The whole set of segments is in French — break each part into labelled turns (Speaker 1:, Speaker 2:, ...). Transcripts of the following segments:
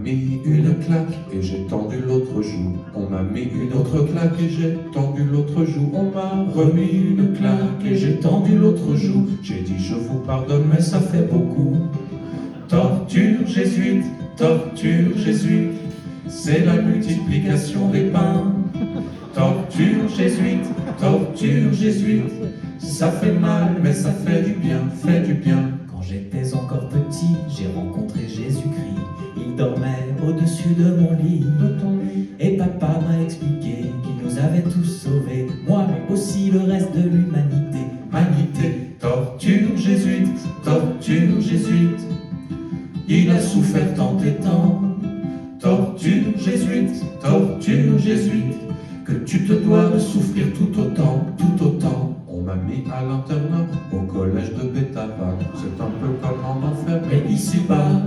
Speaker 1: mis une claque et j'ai tendu l'autre joue. On m'a mis une autre claque et j'ai tendu l'autre joue. On m'a remis une claque et j'ai tendu l'autre joue. J'ai dit je vous pardonne mais ça fait beaucoup. Torture jésuite, c'est la multiplication des pains. Torture jésuite, ça fait mal mais ça fait du bien, fait du bien.
Speaker 2: Quand j'étais encore petit, j'ai rencontré Jésus-Christ. Il dormait au-dessus de mon lit. Et papa m'a expliqué qu'il nous avait tous sauvés, moi mais aussi le reste de l'humanité.
Speaker 1: Humanité, torture jésuite, il a souffert tant et tant. Torture jésuite, que tu te dois de souffrir tout autant. On m'a mis à l'internat au collège de Bétava. C'est un peu comme en enfer, mais ici-bas.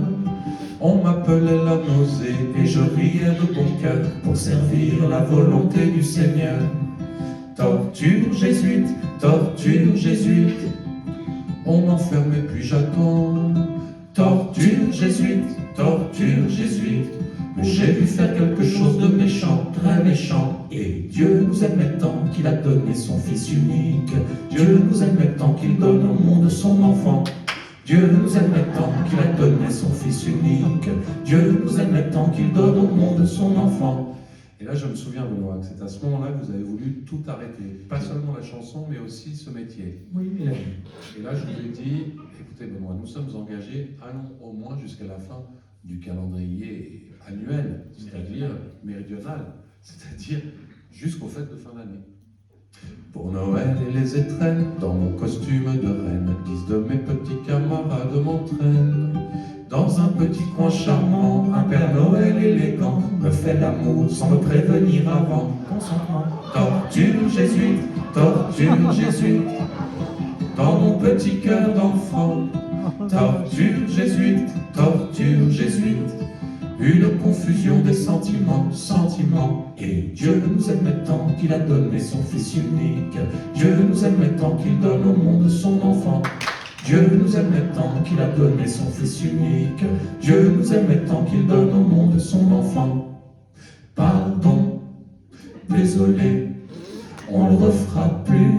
Speaker 1: On m'appelait la nausée et je riais de bon cœur pour servir la volonté du Seigneur. Torture jésuite, on m'enfermait puis j'attends. Torture jésuite, j'ai dû faire quelque chose de méchant, très méchant. Et Dieu nous aimait tant qu'il a donné son Fils unique. Dieu nous aimait tant qu'il donne au monde son enfant. Dieu nous aimait tant qu'il a donné son Fils unique. Dieu nous aimait tant qu'il donne au monde son enfant. Et là, je me souviens, Benoît, que c'est à ce moment-là que vous avez voulu tout arrêter. Pas seulement la chanson, mais aussi ce métier.
Speaker 2: Oui, mais
Speaker 1: Et là, je vous ai dit, écoutez, Benoît, nous sommes engagés, allons au moins jusqu'à la fin du calendrier annuel, c'est-à-dire méridional, c'est-à-dire jusqu'aux fêtes de fin d'année. Pour Noël et les étrennes, dans mon costume de reine, 10 de mes petits camarades m'entraînent. Dans un petit coin charmant, un Père Noël élégant me fait l'amour sans me prévenir avant.
Speaker 2: consentement.
Speaker 1: Torture jésuite, dans mon petit cœur d'enfant. Torture jésuite, une confusion des sentiments. Et Dieu nous aimait tant qu'il a donné son Fils unique. Dieu nous aimait tant qu'il donne au monde son enfant. Dieu nous aimait tant qu'il a donné son Fils unique. Dieu nous aimait tant qu'il donne au monde son enfant. Pardon, désolé, on le refera plus.